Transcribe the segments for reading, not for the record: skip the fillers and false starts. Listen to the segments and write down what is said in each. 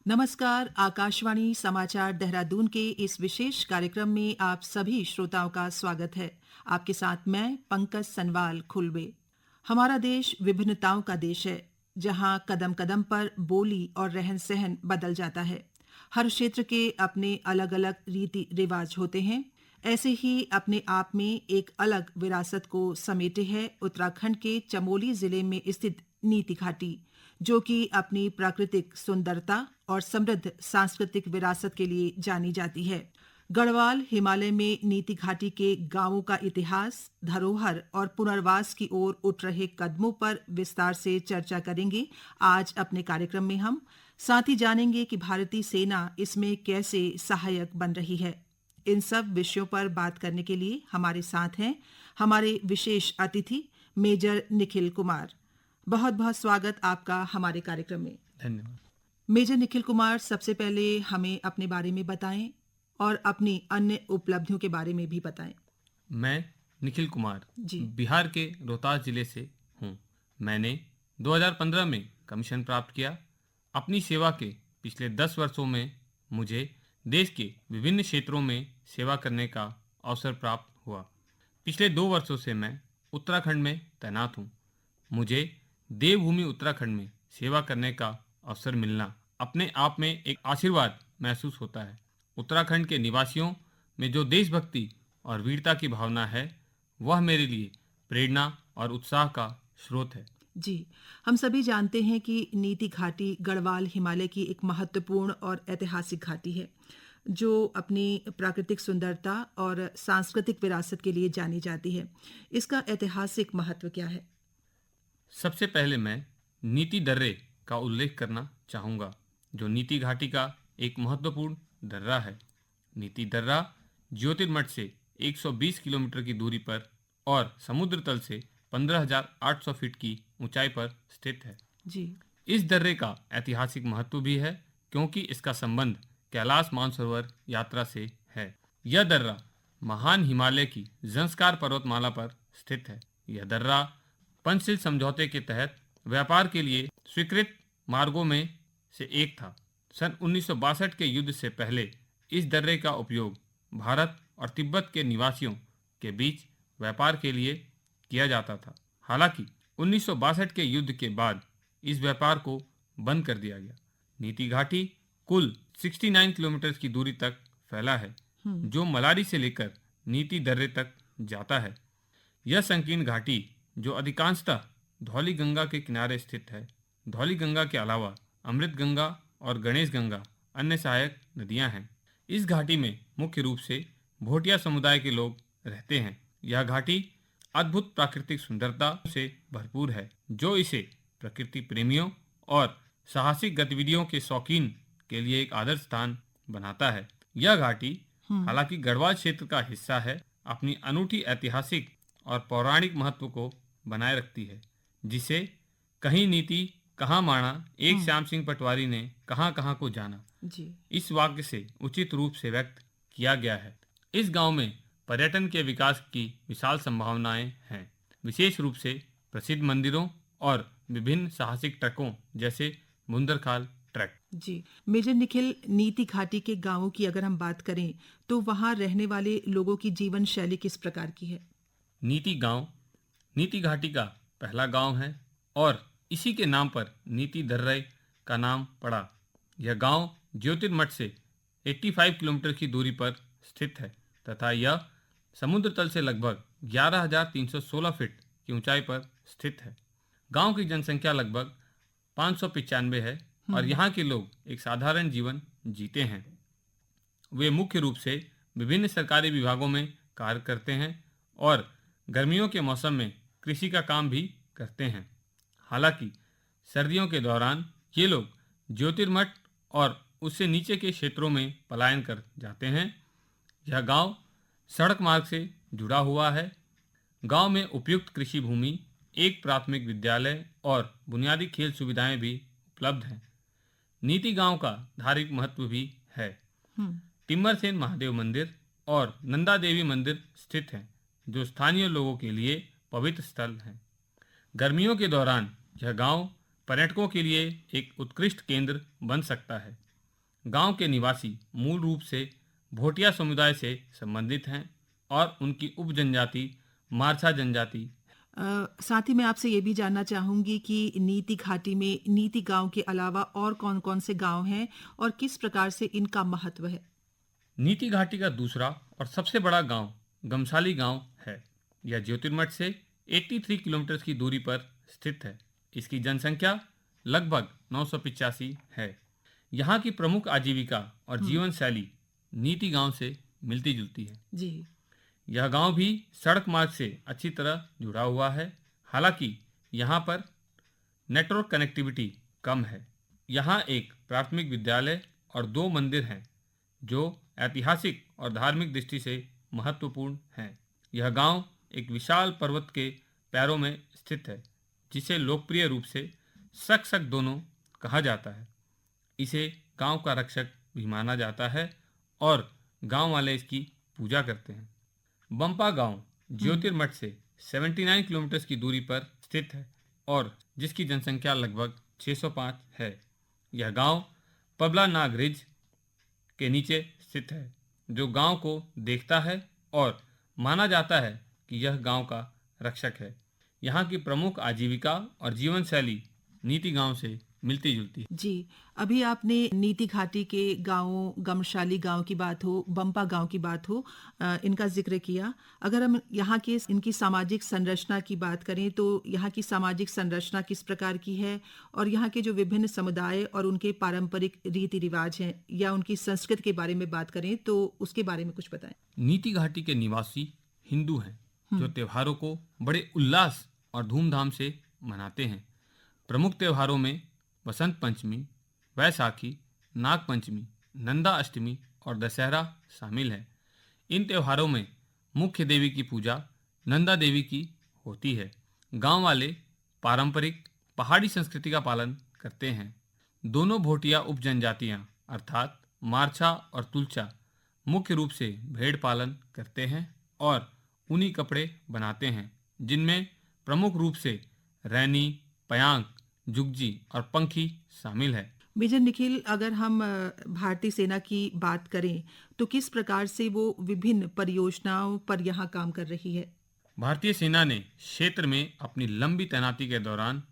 नमस्कार, आकाशवाणी समाचार देहरादून के इस विशेष कार्यक्रम में आप सभी श्रोताओं का स्वागत है। आपके साथ मैं पंकज सनवाल खुलवे। हमारा देश विभिन्नताओं का देश है, जहां कदम कदम पर बोली और रहन सहन बदल जाता है। हर क्षेत्र के अपने अलग अलग रीति रिवाज होते हैं। ऐसे ही अपने आप में एक अलग विरासत को समेटे है उत्तराखंड के चमोली जिले में स्थित नीति घाटी, जो कि अपनी प्राकृतिक सुंदरता और समृद्ध सांस्कृतिक विरासत के लिए जानी जाती है। गढ़वाल हिमालय में नीति घाटी के गांवों का इतिहास, धरोहर और पुनर्वास की ओर उठ रहे कदमों पर विस्तार से चर्चा करेंगे आज अपने कार्यक्रम में हम। साथ ही जानेंगे कि भारतीय सेना इसमें कैसे सहायक बन रही है। इन सब विषयों पर बात करने के लिए हमारे साथ हैं हमारे विशेष अतिथि मेजर निखिल कुमार। बहुत बहुत स्वागत आपका हमारे कार्यक्रम में। धन्यवाद। मेजर निखिल कुमार, सबसे पहले हमें अपने बारे में बताएं और अपनी अन्य उपलब्धियों के बारे में भी बताएं। मैं निखिल कुमार जी। बिहार के रोहतास जिले से हूँ। मैंने 2015 में कमीशन प्राप्त किया। अपनी सेवा के पिछले 10 वर्षों में मुझे देश के विभिन्न क्षेत्रों में सेवा करने का अवसर प्राप्त हुआ। पिछले 2 वर्षों से मैं उत्तराखंड में तैनात हूँ। मुझे देवभूमि उत्तराखंड में सेवा करने का अवसर मिलना अपने आप में एक आशीर्वाद महसूस होता है। उत्तराखंड के निवासियों में जो देशभक्ति और वीरता की भावना है, वह मेरे लिए प्रेरणा और उत्साह का स्रोत है। जी, हम सभी जानते हैं कि नीति घाटी गढ़वाल हिमालय की एक महत्वपूर्ण और ऐतिहासिक घाटी है, जो अपनी प्राकृतिक सुंदरता और सांस्कृतिक विरासत के लिए जानी जाती है। इसका ऐतिहासिक महत्व क्या है? सबसे पहले मैं नीति दर्रे का उल्लेख करना चाहूँगा, जो नीति घाटी का एक महत्वपूर्ण दर्रा है। नीति दर्रा ज्योतिर्मठ से 120 किलोमीटर की दूरी पर और समुद्र तल से 15,800 फीट की ऊंचाई पर स्थित है। जी। इस दर्रे का ऐतिहासिक महत्व भी है, क्योंकि इसका संबंध कैलाश मानसरोवर यात्रा से है। यह दर्रा महान हिमालय की ज़ंस्कार पर्वतमाला पर स्थित है। यह दर्रा पंचशील समझौते के तहत व्यापार के लिए स्वीकृत मार्गों में से एक था। सन 1962 के युद्ध से पहले इस दर्रे का उपयोग भारत और तिब्बत के निवासियों के बीच व्यापार के लिए किया जाता था। हालांकि 1962 के युद्ध के बाद इस व्यापार को बंद कर दिया गया। नीति घाटी कुल 69 किलोमीटर की दूरी तक फैला है, जो मलारी से लेकर नीति दर्रे तक जाता है। यह संकीर्ण घाटी, जो अधिकांशतः धौली गंगा के किनारे स्थित है, धौली गंगा के अलावा अमृत गंगा और गणेश गंगा अन्य सहायक नदियां हैं। इस घाटी में मुख्य रूप से भोटिया समुदाय के लोग रहते हैं। यह घाटी अद्भुत प्राकृतिक सुंदरता से भरपूर है, जो इसे प्रकृति प्रेमियों और साहसिक गतिविधियों के शौकीन के लिए एक आदर्श स्थान बनाता है। यह घाटी हालांकि गढ़वाल क्षेत्र का हिस्सा है, अपनी अनूठी ऐतिहासिक और पौराणिक महत्व को बनाए रखती है, जिसे कहीं नीति कहाँ माणा, एक श्याम सिंह पटवारी ने कहाँ कहाँ को जाना, जी। इस वाक्य से उचित रूप से व्यक्त किया गया है। इस गांव में पर्यटन के विकास की विशाल संभावनाएं हैं, विशेष रूप से प्रसिद्ध मंदिरों और विभिन्न साहसिक ट्रकों जैसे बुंदरखाल ट्रैक। जी, मेजर निखिल, नीति घाटी के गांवों की अगर हम बात करें तो वहां रहने वाले लोगों की जीवन शैली किस प्रकार की है? नीति गांव नीति घाटी का पहला गांव है और इसी के नाम पर नीति दर्रे का नाम पड़ा। यह गांव ज्योतिर्मठ से 85 किलोमीटर की दूरी पर स्थित है तथा यह समुद्र तल से लगभग 11,316 फीट की ऊंचाई पर स्थित है। गांव की जनसंख्या लगभग 595 है और यहाँ के लोग एक साधारण जीवन जीते हैं। वे मुख्य रूप से विभिन्न सरकारी विभागों में कार्य करते हैं और गर्मियों के मौसम में कृषि का काम भी करते हैं। हालांकि सर्दियों के दौरान ये लोग ज्योतिर्मठ और उससे नीचे के क्षेत्रों में पलायन कर जाते हैं। यह गांव सड़क मार्ग से जुड़ा हुआ है। गांव में उपयुक्त कृषि भूमि, एक प्राथमिक विद्यालय और बुनियादी खेल सुविधाएं भी उपलब्ध हैं। नीति गांव का धार्मिक महत्व भी है। टिम्मरसेन महादेव मंदिर और नंदा देवी मंदिर स्थित हैं, जो स्थानीय लोगों के लिए पवित्र स्थल हैं। गर्मियों के दौरान यह गांव पर्यटकों के लिए एक उत्कृष्ट केंद्र बन सकता है। गांव के निवासी मूल रूप से भोटिया समुदाय से संबंधित हैं और उनकी उपजनजाति मारछा जनजाति। साथ ही मैं आपसे ये भी जानना चाहूंगी कि नीति घाटी में नीति गांव के अलावा और कौन-कौन से गांव हैं और किस प्रकार से इनका महत्व है? नीति घाटी का दूसरा और सबसे बड़ा गांव गमसाली गांव है। यह ज्योतिर्मठ से 83 किलोमीटर की दूरी पर स्थित है। इसकी जनसंख्या लगभग 985 है। यहाँ की प्रमुख आजीविका और जीवन शैली नीति गांव से मिलती जुलती है। जी। यह गांव भी सड़क मार्ग से अच्छी तरह जुड़ा हुआ है। हालांकि यहाँ पर नेटवर्क कनेक्टिविटी कम है। यहाँ एक प्राथमिक विद्यालय और 2 मंदिर हैं जो ऐतिहासिक और धार्मिक दृष्टि से महत्वपूर्ण हैं। यह गांव एक विशाल पर्वत के पैरों में स्थित है जिसे लोकप्रिय रूप से सक सक दोनों कहा जाता है। इसे गांव का रक्षक भी माना जाता है और गांव वाले इसकी पूजा करते हैं। बंपा गांव ज्योतिर्मठ से 79 किलोमीटर की दूरी पर स्थित है और जिसकी जनसंख्या लगभग 605 है। यह गांव पबला नाग रिज के नीचे स्थित है जो गांव को देखता है और माना जाता है कि यह गांव का रक्षक है। यहाँ की प्रमुख आजीविका और जीवन शैली नीति गांव से मिलती जुलती है। जी, अभी आपने नीति घाटी के गांवों, गमशाली गांव की बात हो, बंपा गांव की बात हो, इनका जिक्र किया। अगर हम यहाँ के इनकी सामाजिक संरचना की बात करें तो यहाँ की सामाजिक संरचना किस प्रकार की है और यहाँ के जो विभिन्न समुदाय और उनके पारंपरिक रीति रिवाज हैं या उनकी संस्कृति के बारे में बात करें तो उसके बारे में कुछ बताएं। नीति घाटी के निवासी हिंदू हैं जो त्योहारों को बड़े उल्लास और धूमधाम से मनाते हैं। प्रमुख त्योहारों में बसंत पंचमी, वैसाखी, नाग पंचमी, नंदा अष्टमी और दशहरा शामिल है। इन त्योहारों में मुख्य देवी की पूजा नंदा देवी की होती है। गांव वाले पारंपरिक पहाड़ी संस्कृति का पालन करते हैं। दोनों भोटिया उपजनजातियां अर्थात मारछा और तुलचा मुख्य रूप से भेड़ पालन करते हैं और ऊनी कपड़े बनाते हैं जिनमें प्रमुख रूप से रैनी, पयांग, जुगजी और पंखी शामिल है। मेजर निखिल, अगर हम भारतीय सेना की बात करें तो किस प्रकार से वो विभिन्न परियोजनाओं पर यहाँ काम कर रही है? भारतीय सेना ने क्षेत्र में अपनी लंबी तैनाती के दौरान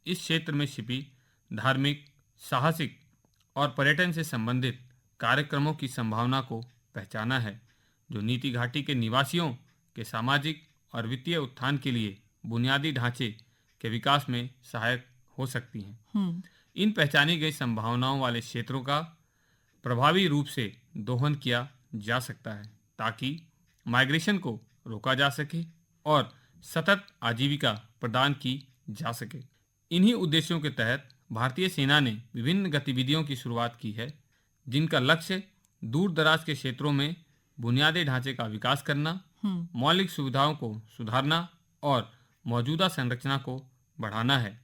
इस क्षेत्र में छिपी धार्मिक, साहसिक और पर्यटन से संबंधित कार्यक्रमों की संभावना को पहचाना है जो नीति घाटी के निवासियों के सामाजिक और वित्तीय उत्थान के लिए बुनियादी ढांचे के विकास में सहायक हो सकती हैं। इन पहचानी गई संभावनाओं वाले क्षेत्रों का प्रभावी रूप से दोहन किया जा सकता है ताकि माइग्रेशन को रोका जा सके और सतत आजीविका प्रदान की जा सके। इन्हीं उद्देश्यों के तहत भारतीय सेना ने विभिन्न गतिविधियों की शुरुआत की है जिनका लक्ष्य दूर दराज के क्षेत्रों में बुनियादी ढांचे का विकास करना, मौलिक सुविधाओं को सुधारना और मौजूदा संरचना को बढ़ाना है।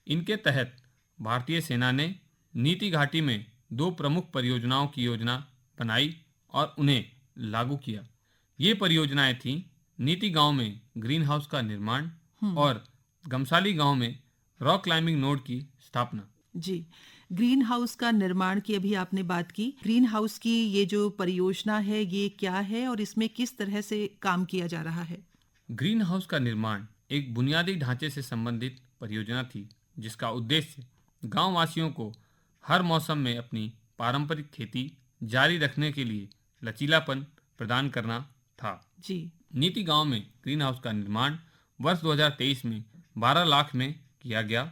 इनके तहत भारतीय सेना ने नीति घाटी में 2 प्रमुख परियोजनाओं की योजना बनाई और उन्हें लागू किया। ये परियोजनाएं थीं नीति गांव में ग्रीन हाउस का निर्माण और गमसाली गांव में रॉक क्लाइंबिंग नोड की स्थापना। जी, ग्रीन हाउस का निर्माण की अभी आपने बात की। ग्रीन हाउस की ये जो परियोजना है ये क्या है और इसमें किस तरह से काम किया जा रहा है? ग्रीन हाउस का निर्माण एक बुनियादी ढांचे से संबंधित परियोजना थी जिसका उद्देश्य गांव वासियों को हर मौसम में अपनी पारंपरिक खेती जारी रखने के लिए लचीलापन प्रदान करना था। जी। नीति गांव में ग्रीन हाउस का निर्माण वर्ष 2023 में 12 लाख में किया गया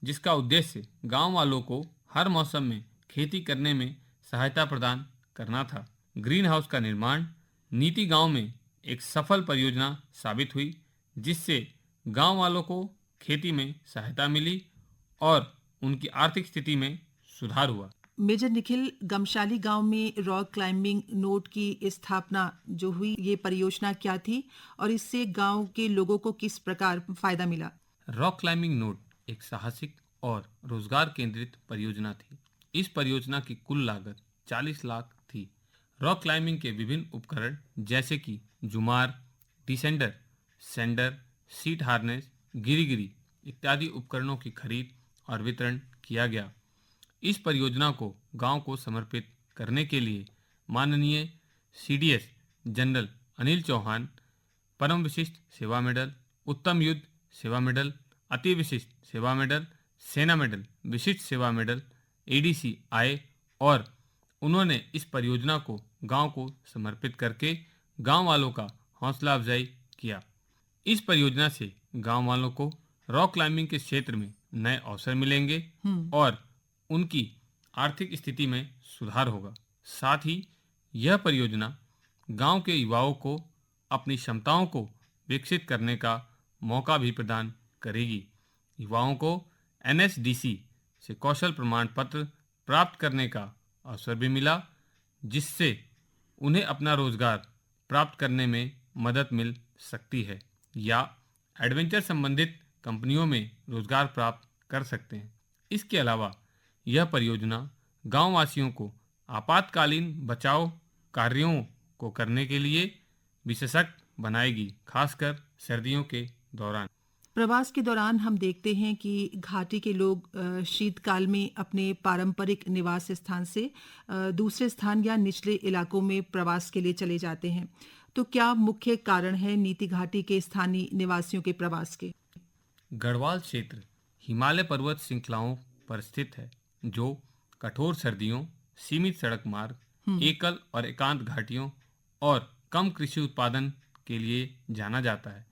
जिसका उद्देश्य गांव वालों को हर मौसम में खेती करने में सहायता प्रदान करना था। ग्रीन हाउस का निर्माण नीति गांव में एक सफल परियोजना साबित हुई जिससे गांव वालों को खेती में सहायता मिली और उनकी आर्थिक स्थिति में सुधार हुआ। मेजर निखिल, गमशाली गांव में रॉक क्लाइंबिंग नोड की स्थापना जो हुई ये परियोजना क्या थी और इससे गांव के लोगों को किस प्रकार फायदा मिला? रॉक क्लाइंबिंग नोड एक साहसिक और रोजगार केंद्रित परियोजना थी। इस परियोजना की कुल लागत 40 लाख थी। रॉक क्लाइंबिंग के विभिन्न उपकरण जैसे कि जुमार, डिसेंडर, सेंडर, सीट हार्नेस, गिरी इत्यादि उपकरणों की खरीद और वितरण किया गया। इस परियोजना को गांव को समर्पित करने के लिए माननीय सीडीएस जनरल अनिल चौहान परम विशिष्ट सेवा मेडल, उत्तम युद्ध सेवा मेडल, अति विशिष्ट सेवा मेडल, सेना मेडल, विशिष्ट सेवा मेडल एडीसी आए और उन्होंने इस परियोजना को गांव को समर्पित करके गांव वालों का हौसला अफजाई किया। इस परियोजना से गांव वालों को रॉक क्लाइंबिंग के क्षेत्र में नए अवसर मिलेंगे और उनकी आर्थिक स्थिति में सुधार होगा। साथ ही यह परियोजना गांव के युवाओं को अपनी क्षमताओं को विकसित करने का मौका भी प्रदान करेगी। युवाओं को एनएसडीसी से कौशल प्रमाण पत्र प्राप्त करने का अवसर भी मिला, जिससे उन्हें अपना रोजगार प्राप्त करने में मदद मिल सकती है या एडवेंचर संबंधित कंपनियों में रोजगार प्राप्त कर सकते हैं। इसके अलावा यह परियोजना गांव वासियों को आपातकालीन बचाव कार्यों को करने के लिए विशेषज्ञ बनाएगी, खासकर सर्दियों के दौरान। प्रवास के दौरान हम देखते हैं कि घाटी के लोग शीतकाल में अपने पारंपरिक निवास स्थान से दूसरे स्थान या निचले इलाकों में प्रवास के लिए चले जाते हैं। तो क्या मुख्य कारण है नीति घाटी के स्थानीय निवासियों के प्रवास के? गढ़वाल क्षेत्र हिमालय पर्वत श्रृंखलाओं पर स्थित है, जो कठोर सर्दियों, सीमित सड़क मार्ग, एकल और एकांत घाटियों और कम कृषि उत्पादन के लिए जाना जाता है।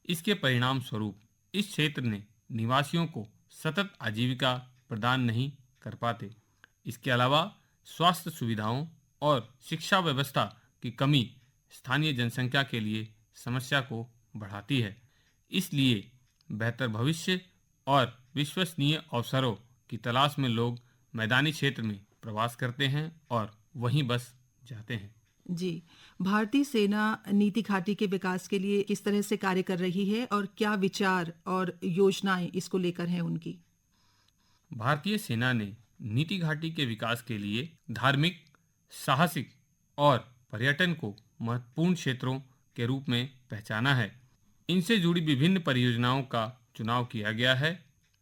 इसके परिणाम स्वरूप इस क्षेत्र ने निवासियों को सतत आजीविका प्रदान नहीं कर पाते। इसके अलावा स्वास्थ्य सुविधाओं और शिक्षा व्यवस्था की कमी स्थानीय जनसंख्या के लिए समस्या को बढ़ाती है। इसलिए बेहतर भविष्य और विश्वसनीय अवसरों की तलाश में लोग मैदानी क्षेत्र में प्रवास करते हैं और वहीं बस जाते हैं। जी, भारतीय सेना नीति घाटी के विकास के लिए किस तरह से कार्य कर रही है और क्या विचार और योजनाएं इसको लेकर हैं उनकी? भारतीय सेना ने नीति घाटी के विकास के लिए धार्मिक, साहसिक और पर्यटन को महत्वपूर्ण क्षेत्रों के रूप में पहचाना है। इनसे जुड़ी विभिन्न परियोजनाओं का चुनाव किया गया है,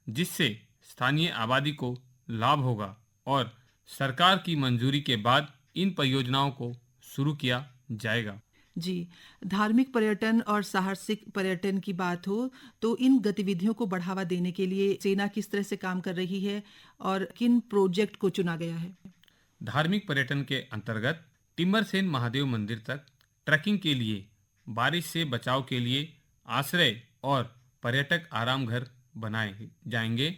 जिससे स्थानीय आबादी को लाभ होगा और सरकार की मंजूरी के बाद इन परियोजनाओं को शुरू किया जाएगा। जी, धार्मिक पर्यटन और साहसिक पर्यटन की बात हो तो इन गतिविधियों को बढ़ावा देने के लिए सेना किस तरह से काम कर रही है और किन प्रोजेक्ट को चुना गया है? धार्मिक पर्यटन के अंतर्गत टिम्बरसेन महादेव मंदिर तक ट्रैकिंग के लिए, बारिश से बचाव के लिए आश्रय और पर्यटक आराम घर बनाए जाएंगे।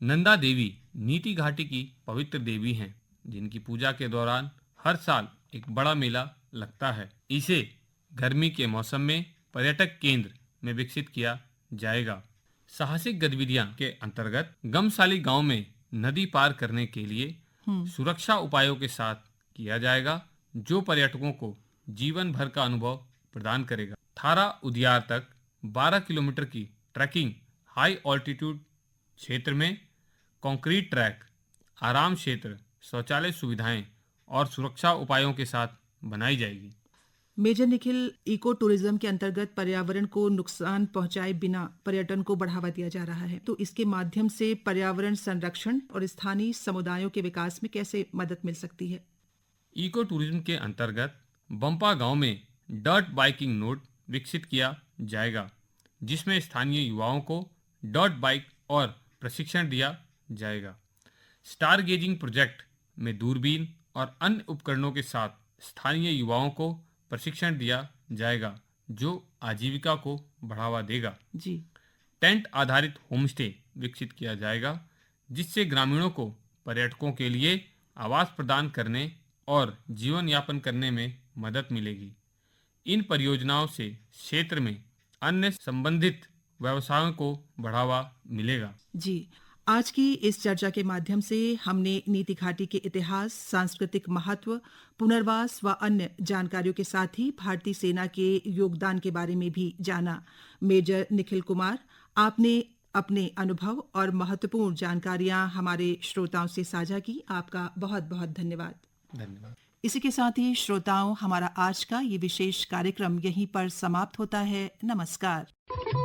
नंदा देवी नीति घाटी की पवित्र देवी हैं, जिनकी पूजा के दौरान हर साल एक बड़ा मेला लगता है। इसे गर्मी के मौसम में पर्यटक केंद्र में विकसित किया जाएगा। साहसिक गतिविधियां के अंतर्गत गमसाली गांव में नदी पार करने के लिए सुरक्षा उपायों के साथ किया जाएगा, जो पर्यटकों को जीवन भर का अनुभव प्रदान करेगा। थारा उदियार तक 12 किलोमीटर की ट्रैकिंग हाई ऑल्टीट्यूड क्षेत्र में कंक्रीट ट्रैक, आराम क्षेत्र, शौचालय सुविधाएं और सुरक्षा उपायों के साथ बनाई जाएगी। मेजर निखिल, इको टूरिज्म के अंतर्गत पर्यावरण को नुकसान पहुंचाए बिना पर्यटन को बढ़ावा दिया जा रहा है, तो इसके माध्यम से पर्यावरण संरक्षण और स्थानीय समुदायों के विकास में कैसे मदद मिल सकती है? इको टूरिज्म के अंतर्गत बंपा गांव में डर्ट बाइकिंग नोड विकसित किया जाएगा, जिसमें स्थानीय युवाओं को डर्ट बाइक और प्रशिक्षण दिया जाएगा। स्टार गेजिंग प्रोजेक्ट में दूरबीन और अन्य उपकरणों के साथ स्थानीय युवाओं को प्रशिक्षण दिया जाएगा, जो आजीविका को बढ़ावा देगा। जी, टेंट आधारित होमस्टे विकसित किया जाएगा, जिससे ग्रामीणों को पर्यटकों के लिए आवास प्रदान करने और जीवन यापन करने में मदद मिलेगी। इन परियोजनाओं से क्षेत्र में अन्य संबंधित व्यवसायों को बढ़ावा मिलेगा। जी, आज की इस चर्चा के माध्यम से हमने नीति घाटी के इतिहास, सांस्कृतिक महत्व, पुनर्वास व अन्य जानकारियों के साथ ही भारतीय सेना के योगदान के बारे में भी जाना। मेजर निखिल कुमार, आपने अपने अनुभव और महत्वपूर्ण जानकारियां हमारे श्रोताओं से साझा की। आपका बहुत बहुत धन्यवाद। धन्यवाद। इसी के साथ ही श्रोताओं, हमारा आज का ये विशेष कार्यक्रम यहीं पर समाप्त होता है। नमस्कार।